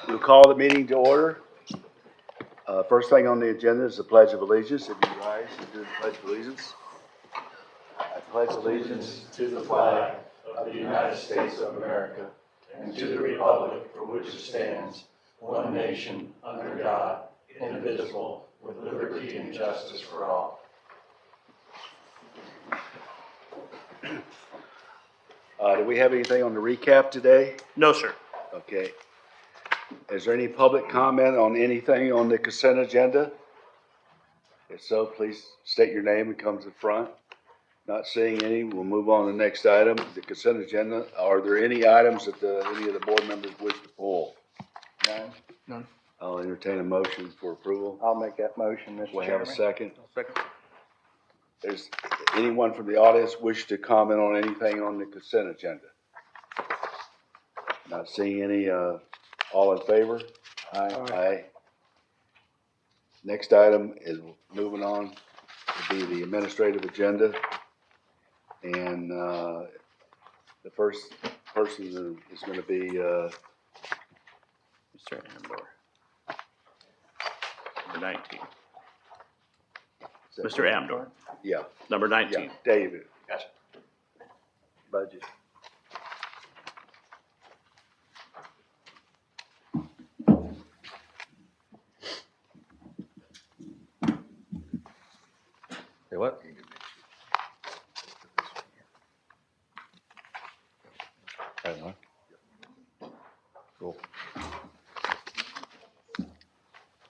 We'll call the meeting to order. First thing on the agenda is the Pledge of Allegiance. If you rise and do the Pledge of Allegiance. I pledge allegiance to the flag of the United States of America and to the republic for which it stands, one nation, under God, indivisible, with liberty and justice for all. Do we have anything on the recap today? No, sir. Okay. Is there any public comment on anything on the consent agenda? If so, please state your name and come to the front. Not seeing any, we'll move on to the next item, the consent agenda. Are there any items that any of the board members wish to pull? None. None. I'll entertain a motion for approval. I'll make that motion, Mr. We Chairman. have a second. Second. Does anyone from the audience wish to comment on anything on the consent agenda? Not seeing any, all in favor? Aye. Aye. Next item is moving on to be the administrative agenda. And, the first person is gonna be, Mr. Amber. Number 19. Mr. Amdor, yeah, number yeah, 19. David. Gotcha. Budget. Say what? I don't know. Cool.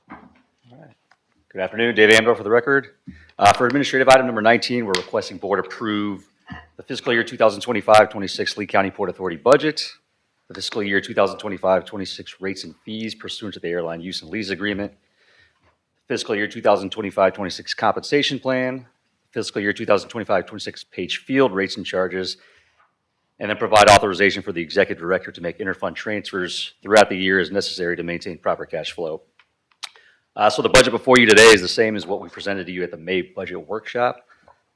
All right. Good afternoon, Dave Amdor for the record. For administrative item number 19, we're requesting board approve the fiscal year 2025-26 Lee County Port Authority budget, the fiscal year 2025-26 rates and fees pursuant to the airline use and lease agreement, fiscal year 2025-26 compensation plan, fiscal year 2025-26 page field rates and charges, and then provide authorization for the executive director to make interfund transfers throughout the year as necessary to maintain proper cash flow. So the budget before you today is the same as what we presented to you at the May budget workshop,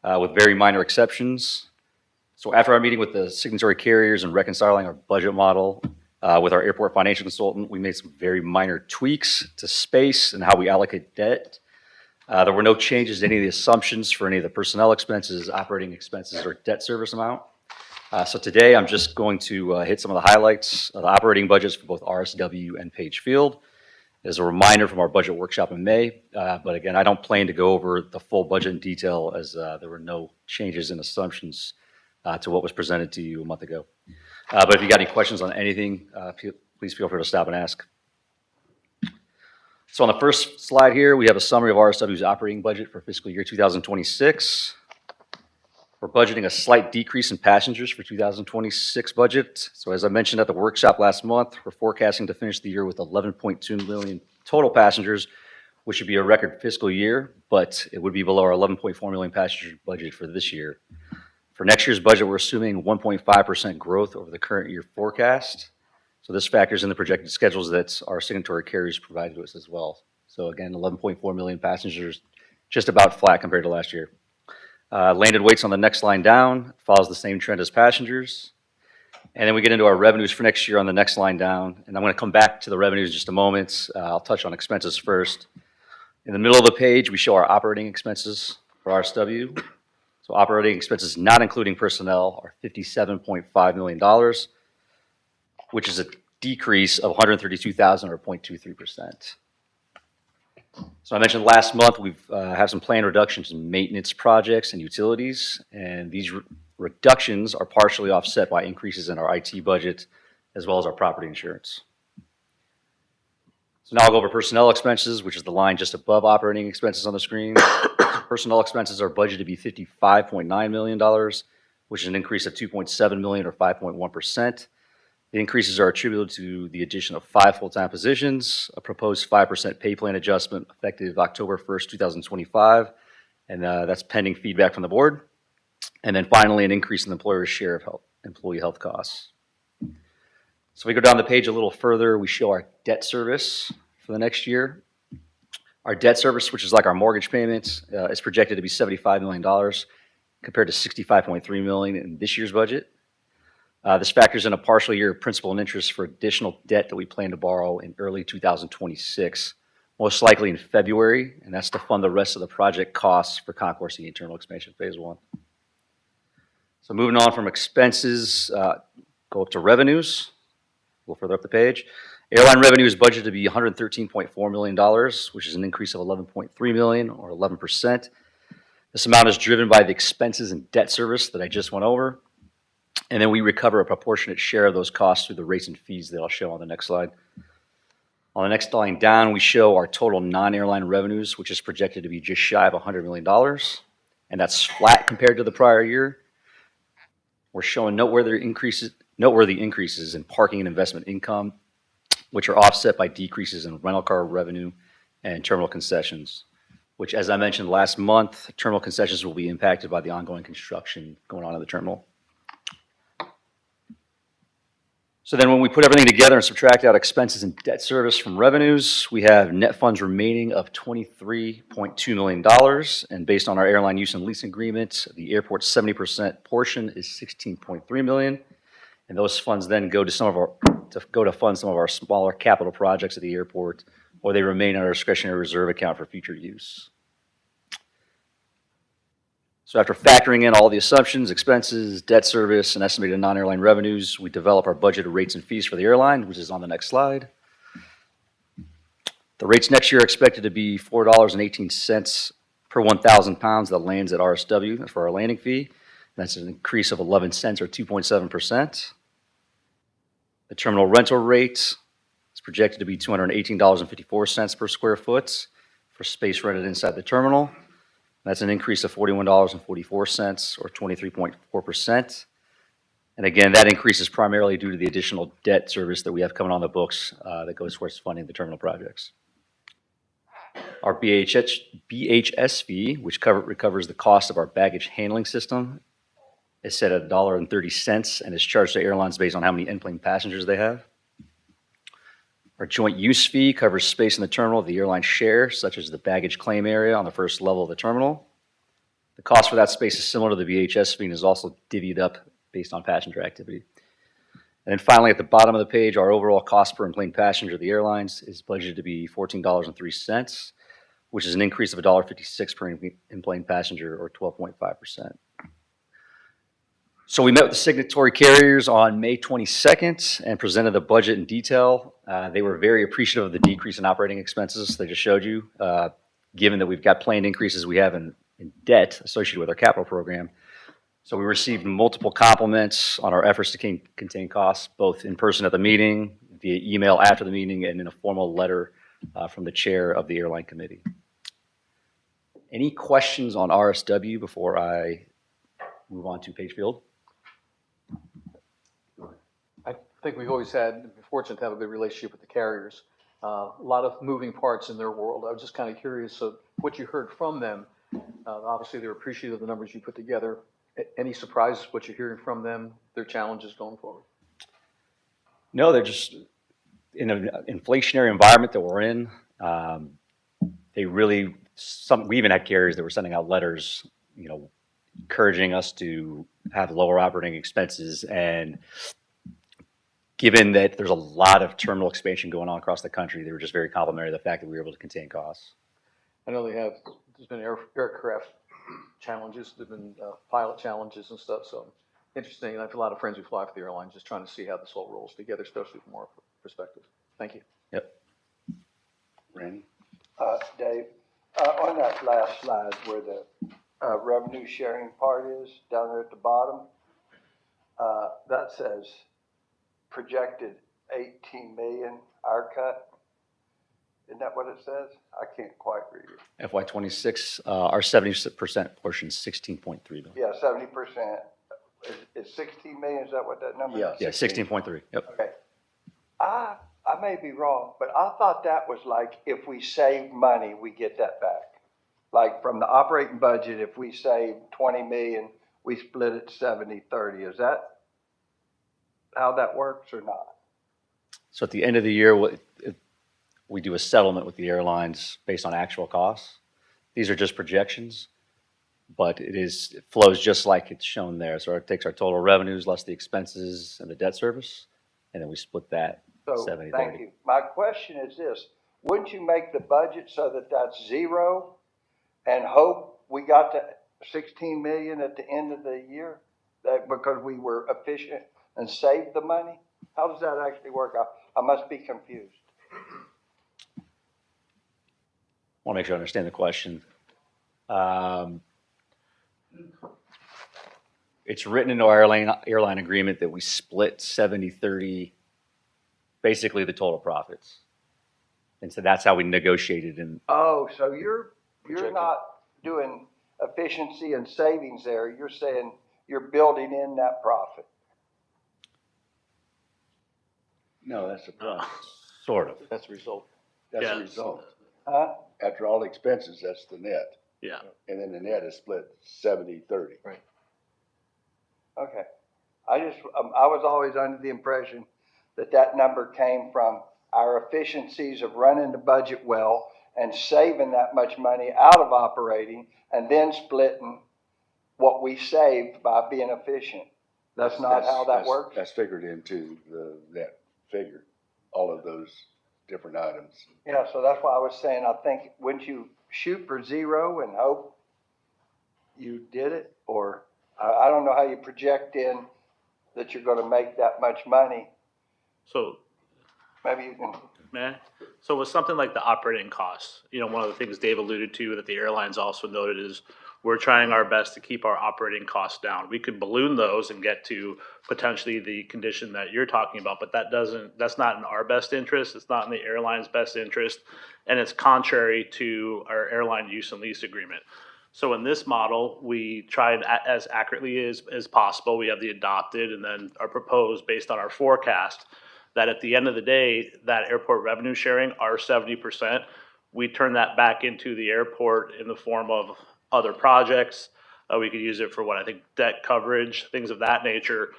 with very minor exceptions. So after our meeting with the signatory carriers and reconciling our budget model with our airport financial consultant, we made some very minor tweaks to space and how we allocate debt. There were no changes to any of the assumptions for any of the personnel expenses, operating expenses, or debt service amount. So today I'm just going to hit some of the highlights of the operating budgets for both RSW and Page Field. As a reminder from our budget workshop in May, but again, I don't plan to go over the full budget in detail as there were no changes in assumptions to what was presented to you a month ago. But if you got any questions on anything, please feel free to stop and ask. So on the first slide here, we have a summary of RSW's operating budget for fiscal year 2026. We're budgeting a slight decrease in passengers for 2026 budget. So as I mentioned at the workshop last month, we're forecasting to finish the year with 11.2 million total passengers, which would be a record fiscal year, but it would be below our 11.4 million passenger budget for this year. For next year's budget, we're assuming 1.5% growth over the current year forecast. So this factors in the projected schedules that our signatory carriers provide to us as well. So again, 11.4 million passengers, just about flat compared to last year. Landed weights on the next line down follows the same trend as passengers. And then we get into our revenues for next year on the next line down. And I'm going to come back to the revenues in just a moment. I'll touch on expenses first. In the middle of the page, we show our operating expenses for RSW. So operating expenses, not including personnel, are $57.5 million, which is a decrease of $132,000 or 0.23%. So I mentioned last month we've have some planned reductions in maintenance projects and utilities, and these reductions are partially offset by increases in our IT budget as well as our property insurance. So now I'll go over personnel expenses, which is the line just above operating expenses on the screen. Personnel expenses are budgeted to be $55.9 million, which is an increase of $2.7 million or 5.1%. The increases are attributable to the addition of 5 full-time positions, a proposed 5% pay plan adjustment effective October 1st, 2025, and that's pending feedback from the board. And then finally, an increase in the employer's share of employee health costs. So if we go down the page a little further, we show our debt service for the next year. Our debt service, which is like our mortgage payments, is projected to be $75 million compared to $65.3 million in this year's budget. This factors in a partial year of principal and interest for additional debt that we plan to borrow in early 2026, most likely in February, and that's to fund the rest of the project costs for Concourse E Internal Expansion Phase 1. So moving on from expenses, go up to revenues. A little further up the page. Airline revenue is budgeted to be $113.4 million, which is an increase of $11.3 million or 11%. This amount is driven by the expenses and debt service that I just went over. And then we recover a proportionate share of those costs through the rates and fees that I'll show on the next slide. On the next line down, we show our total non-airline revenues, which is projected to be just shy of $100 million. And that's flat compared to the prior year. We're showing noteworthy increases in parking and investment income, which are offset by decreases in rental car revenue and terminal concessions, which, as I mentioned last month, terminal concessions will be impacted by the ongoing construction going on in the terminal. So then when we put everything together and subtract out expenses and debt service from revenues, we have net funds remaining of $23.2 million. And based on our airline use and lease agreement, the airport's 70% portion is $16.3 million. And those funds then go to fund some of our smaller capital projects at the airport, or they remain in our discretionary reserve account for future use. So after factoring in all the assumptions, expenses, debt service, and estimated non-airline revenues, we develop our budget of rates and fees for the airline, which is on the next slide. The rates next year are expected to be $4.18 per 1,000 pounds that lands at RSW for our landing fee. That's an increase of 11 cents or 2.7%. The terminal rental rate is projected to be $218.54 per square foot for space rented inside the terminal. That's an increase of $41.44 or 23.4%. And again, that increase is primarily due to the additional debt service that we have coming on the books that goes towards funding the terminal projects. Our BHS fee, which recovers the cost of our baggage handling system, is set at $1.30 and is charged to airlines based on how many in-plane passengers they have. Our joint use fee covers space in the terminal the airlines share, such as the baggage claim area on the first level of the terminal. The cost for that space is similar to the VHS fee and is also divvied up based on passenger activity. And then finally, at the bottom of the page, our overall cost per in-plane passenger of the airlines is budgeted to be $14.03, which is an increase of $1.56 per in-plane passenger or 12.5%. So we met with the signatory carriers on May 22nd and presented the budget in detail. They were very appreciative of the decrease in operating expenses they just showed you, given that we've got planned increases we have in debt associated with our capital program. So we received multiple compliments on our efforts to contain costs, both in person at the meeting, via email after the meeting, and in a formal letter from the chair of the airline committee. Any questions on RSW before I move on to Pagefield? I think we've always been fortunate to have a good relationship with the carriers. A lot of moving parts in their world. I was just kind of curious of what you heard from them. Obviously, they're appreciative of the numbers you put together. Any surprises what you're hearing from them, their challenges going forward? No, they're just in an inflationary environment that we're in. We even had carriers that were sending out letters, encouraging us to have lower operating expenses. And given that there's a lot of terminal expansion going on across the country, they were just very complimentary of the fact that we were able to contain costs. I know there's been aircraft challenges, there've been pilot challenges and stuff, so interesting. I have a lot of friends who fly for the airline, just trying to see how this all rolls together, especially from our perspective. Thank you. Yep. Randy? Dave, on that last slide where the revenue sharing part is, down there at the bottom, that says projected 18 million, our cut. Isn't that what it says? I can't quite read it. FY26, our 70% portion is $16.3 million. Yeah, 70%. Is 16 million, is that what that number is? Yeah, 16.3. Yep. Okay. I may be wrong, but I thought that was like if we save money, we get that back. Like from the operating budget, if we save 20 million, we split it 70-30. Is that how that works or not? So at the end of the year, we do a settlement with the airlines based on actual costs. These are just projections. but it flows just like it's shown there. So it takes our total revenues less the expenses and the debt service, and then we split that So, 70/30. thank you. My question is this, wouldn't you make the budget so that that's zero and hope we got to 16 million at the end of the year? That because we were efficient and saved the money? How does that actually work? I must be confused. I want to make sure I understand the question. It's written into our airline agreement that we split 70/30, basically the total profits. And so that's how we negotiated. And Oh, so you're Projected. not doing efficiency and savings there. You're saying you're building in that profit. No, that's the problem. sort of. That's the result. That's Yeah. the result. Huh? After all expenses, that's the net. Yeah. And then the net is split 70/30. Okay. I was always under the impression that that number came from our efficiencies of running the budget well and saving that much money out of operating and then splitting what we saved by being efficient. That's not how that That's- works? That's figured into the net figure, all of those different items. Yeah, so that's why I was saying, I think, wouldn't you shoot for zero and hope you did it? Or, I don't know how you project in that you're gonna make that much money. So, Maybe you can, man, so with something like the operating costs, one of the things Dave alluded to that the airlines also noted is we're trying our best to keep our operating costs down. We could balloon those and get to potentially the condition that you're talking about, but that's not in our best interest. It's not in the airline's best interest. And it's contrary to our airline use and lease agreement. So in this model, we tried as accurately as possible. We have the adopted and then our proposed based on our forecast that at the end of the day, that airport revenue sharing, our 70%, we turn that back into the airport in the form of other projects. We could use it for what I think debt coverage, things of that nature.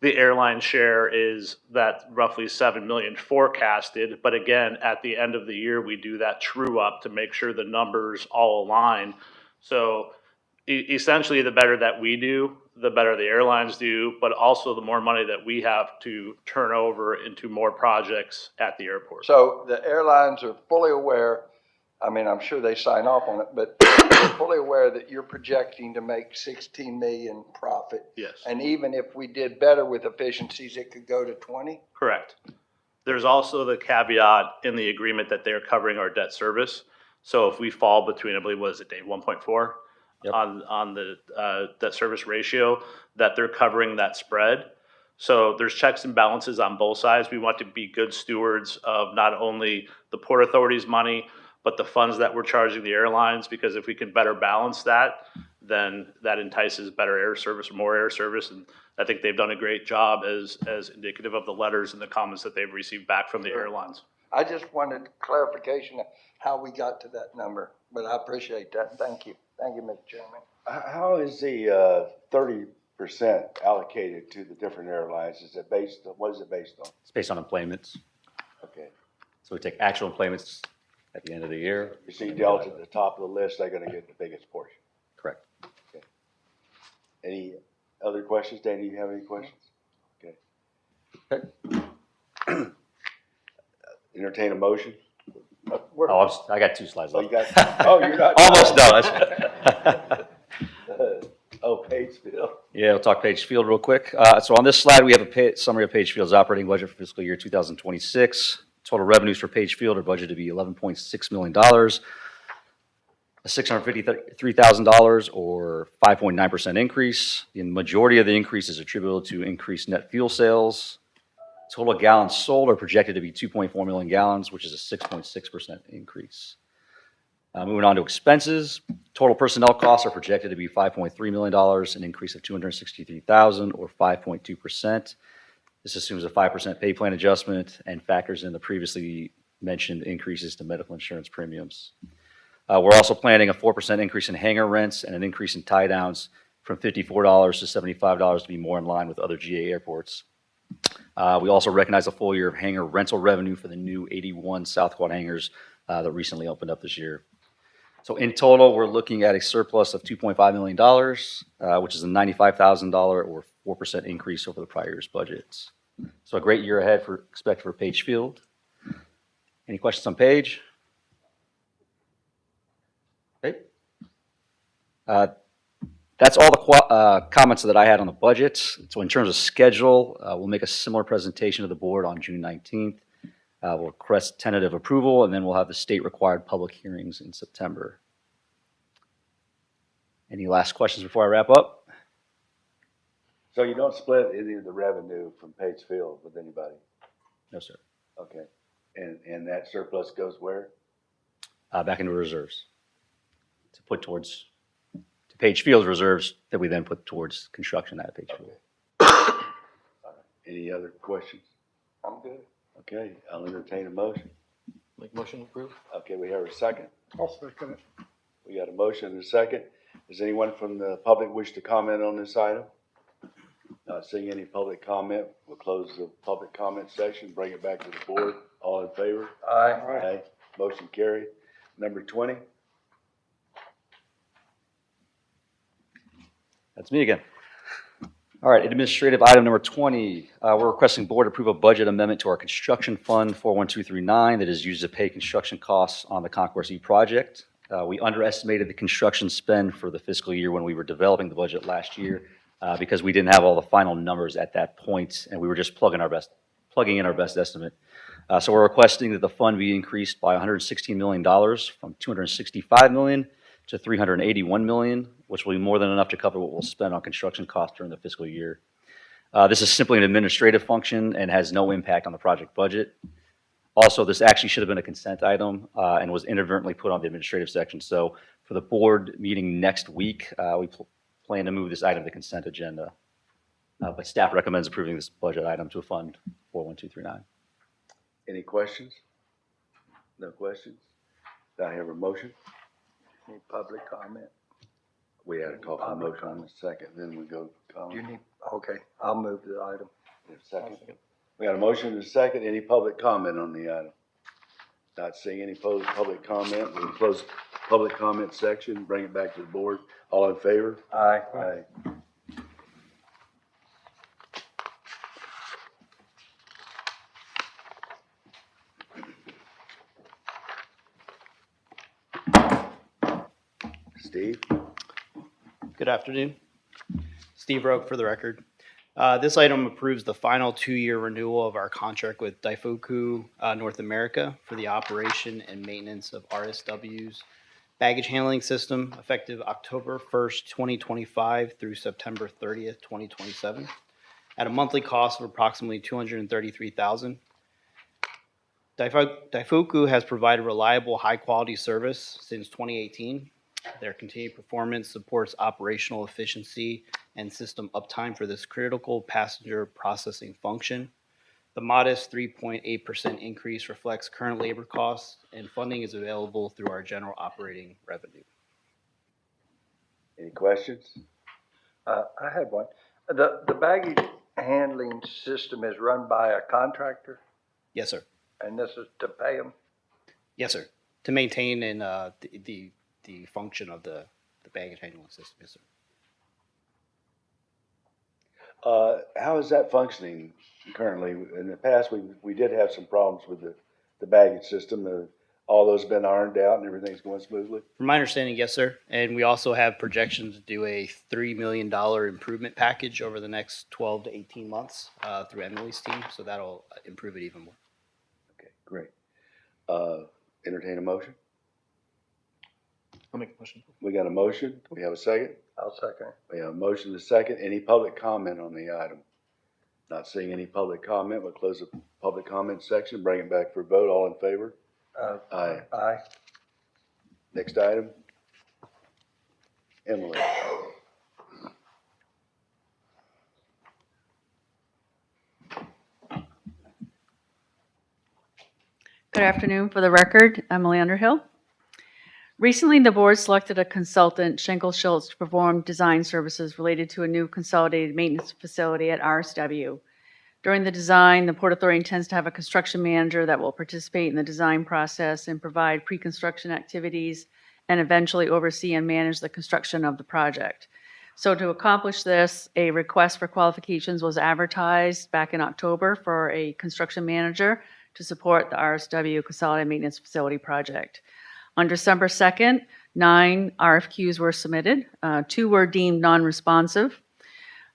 The airline share is that roughly 7 million forecasted, but again, at the end of the year, we do that true up to make sure the numbers all align. So essentially, the better that we do, the better the airlines do, but also the more money that we have to turn over into more projects at the airport. so the airlines are fully aware, I mean, I'm sure they sign off on it, but they're fully aware that you're projecting to make 16 million profit. Yes, And even if we did better with efficiencies, it could go to 20? correct. There's also the caveat in the agreement that they're covering our debt service. So if we fall between, I believe, what is it, Dave, 1.4? Yep. On the debt service ratio, that they're covering that spread. So there's checks and balances on both sides. We want to be good stewards of not only the Port Authority's money, but the funds that we're charging the airlines, because if we can better balance that, then that entices better air service, more air service. And I think they've done a great job as indicative of the letters and the comments that they've received back from the airlines. I just wanted clarification of how we got to that number, but I appreciate that. Thank you. Thank you, Mr. Chairman. How is the 30% allocated to the different airlines? Is it based on, what is it based on? It's based on employments. Okay. So we take actual employments at the end of the year. You see Delta at the top of the list, they're gonna get the biggest portion. Correct. Any other questions? Danny, you have any questions? Okay. Entertain a motion? I got 2 slides Oh, you left. got, oh, you're not. Almost done. Oh, Pagefield. Yeah, we'll talk Page Field real quick. So on this slide, we have a summary of Page Field's operating budget for fiscal year 2026. Total revenues for Page Field are budgeted to be $11.6 million, a $653,000 or 5.9% increase. The majority of the increase is attributable to increased net fuel sales. Total gallons sold are projected to be 2.4 million gallons, which is a 6.6% increase. Moving on to expenses, total personnel costs are projected to be $5.3 million, an increase of $263,000 or 5.2%. This assumes a 5% pay plan adjustment and factors in the previously mentioned increases to medical insurance premiums. We're also planning a 4% increase in hangar rents and an increase in tie downs from $54 to $75 to be more in line with other GA airports. We also recognize a full year of hangar rental revenue for the new 81 South Quad hangars that recently opened up this year. So in total, we're looking at a surplus of $2.5 million, which is a $95,000 or 4% increase over the prior year's budgets. So a great year ahead expected for Page Field. Any questions on Page? Okay. That's all the comments that I had on the budget. So in terms of schedule, we'll make a similar presentation to the board on June 19th. We'll request tentative approval, and then we'll have the state-required public hearings in September. Any last questions before I wrap up? So you don't split any of the revenue from Page Field with anybody? No, sir. Okay. And that surplus goes where? Back into reserves to put towards Page Field's reserves that we then put towards construction at Page Field. Any other questions? I'm good. Okay, I'll entertain a motion. Make motion to approve? Okay, we have a second. I'll second it. We got a motion and a second. Does anyone from the public wish to comment on this item? Not seeing any public comment, we'll close the public comment section, bring it back to the board. All in favor? Aye. Aye. Motion carried. Number 20. That's me again. All right, administrative item number 20. We're requesting board approve a budget amendment to our construction fund 41239 that is used to pay construction costs on the Concourse E project. We underestimated the construction spend for the fiscal year when we were developing the budget last year because we didn't have all the final numbers at that point, and we were just plugging in our best estimate. So we're requesting that the fund be increased by $116 million from $265 million to $381 million, which will be more than enough to cover what we'll spend on construction costs during the fiscal year. This is simply an administrative function and has no impact on the project budget. Also, this actually should have been a consent item and was inadvertently put on the administrative section. So for the board meeting next week, we plan to move this item to the consent agenda. But staff recommends approving this budget item to a fund 41239. Any questions? No questions? Do I have a motion? Any public comment? We had a call for a motion on the second, then we go to Do you comment. need, okay, I'll move the item. Second. We got a motion and a second. Any public comment on the item? Not seeing any public comment. We'll close public comment section, bring it back to the board. All in favor? Aye. Aye. Steve? Good afternoon. Steve Roque for the record. This item approves the final 2-year renewal of our contract with Daifuku North America for the operation and maintenance of RSW's baggage handling system effective October 1st, 2025 through September 30th, 2027 at a monthly cost of approximately $233,000. Daifuku has provided reliable, high-quality service since 2018. Their continued performance supports operational efficiency and system uptime for this critical passenger processing function. The modest 3.8% increase reflects current labor costs, and funding is available through our general operating revenue. Any questions? I had one. The baggage handling system is run by a contractor, Yes, sir. and this is to pay them? Yes, sir. To maintain and the function of the baggage handling system, yes, sir. How is that functioning currently? In the past, we did have some problems with the baggage system. All those been ironed out and everything's going smoothly? From my understanding, yes, sir. And we also have projections to do a $3 million improvement package over the next 12 to 18 months through Emily's team. So that'll improve it even more. Okay, great. Entertain a motion? I'll make a motion. We got a motion. Do we have a second? I'll second it. We have a motion and a second. Any public comment on the item? Not seeing any public comment. We'll close the public comment section, bring it back for a vote. All in favor? Aye. Aye. Next item. Emily. Good afternoon. For the record, Emily Underhill. Recently, the board selected a consultant, Schenkel Schultz, to perform design services related to a new consolidated maintenance facility at RSW. During the design, the Port Authority intends to have a construction manager that will participate in the design process and provide pre-construction activities and eventually oversee and manage the construction of the project. So to accomplish this, a request for qualifications was advertised back in October for a construction manager to support the RSW Consolidated Maintenance Facility project. On December 2nd, 9 RFQs were submitted. 2 were deemed non-responsive.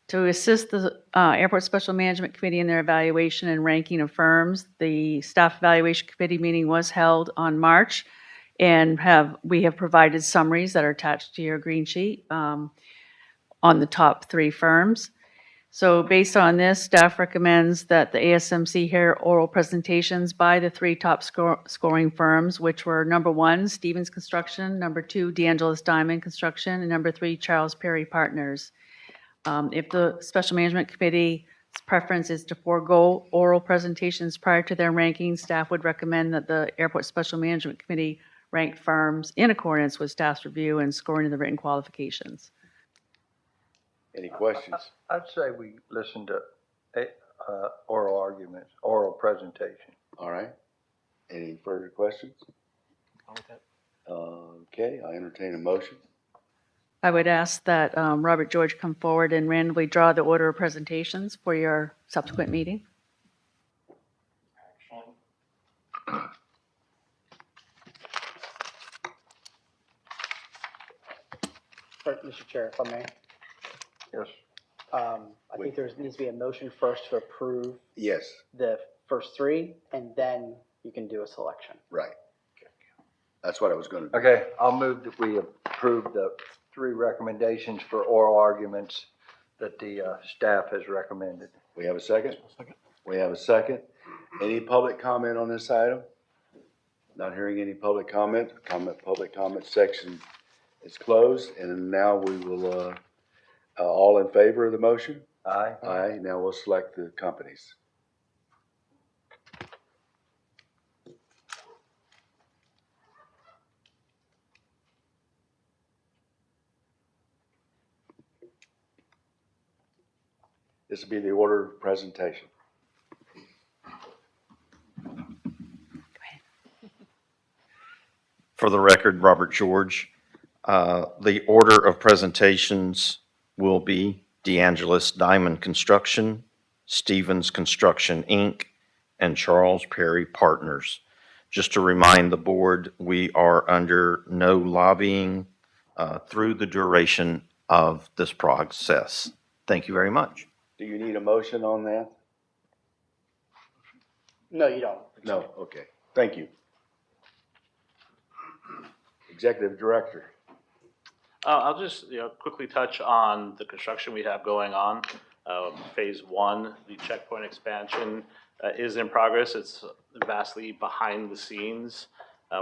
To assist the Airport Special Management Committee in their evaluation and ranking of firms, the Staff Evaluation Committee meeting was held on March, and we have provided summaries that are attached to your green sheet on the top 3 firms. So based on this, staff recommends that the ASMC hear oral presentations by the 3 top scoring firms, which were number 1, Stevens Construction, number 2, DeAngelis Diamond Construction, and number 3, Charles Perry Partners. If the Special Management Committee's preference is to forego oral presentations prior to their ranking, staff would recommend that the Airport Special Management Committee rank firms in accordance with staff's review and scoring of the written qualifications. Any questions? I'd say we listen to oral arguments, oral presentation. All right. Any further questions? Okay, I entertain a motion. I would ask that Robert George come forward and randomly draw the order of presentations for your subsequent meeting. Mr. Chair, if I may, Yes. I think there needs to be a motion first to approve Yes, the first 3, and then you can do a selection. right. That's what I was gonna do. Okay, I'll move that we approve the 3 recommendations for oral arguments that the staff has recommended. We have a second? We have a second. Any public comment on this item? Not hearing any public comment. Public comment section is closed, and now we will, all in favor of the motion? Aye. Aye. Now we'll select the companies. This will be the order of presentation. For the record, Robert George. The order of presentations will be DeAngelis Diamond Construction, Stevens Construction, Inc., and Charles Perry Partners. Just to remind the board, we are under no lobbying through the duration of this process. Thank you very much. Do you need a motion on that? No, you don't. No, okay. Thank you. Executive Director. I'll just, quickly touch on the construction we have going on. Phase 1, the checkpoint expansion, is in progress. It's vastly behind the scenes.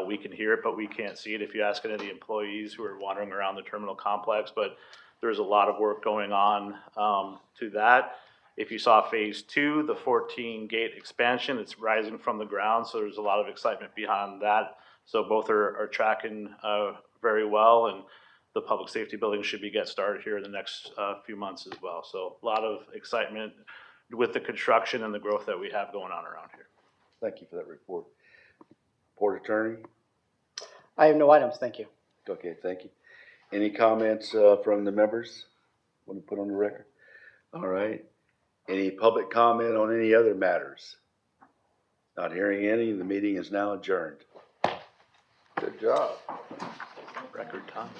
We can hear it, but we can't see it if you ask any of the employees who are wandering around the terminal complex. But there's a lot of work going on to that. If you saw phase 2, the 14-gate expansion, it's rising from the ground, so there's a lot of excitement behind that. So both are tracking very well, and the public safety building should get started here in the next few months as well. So a lot of excitement with the construction and the growth that we have going on around here. Thank you for that report. Port Attorney. I have no items, thank you. Okay, thank you. Any comments from the members? Want to put on the record? All right. Any public comment on any other matters? Not hearing any, the meeting is now adjourned. Good job. Record time.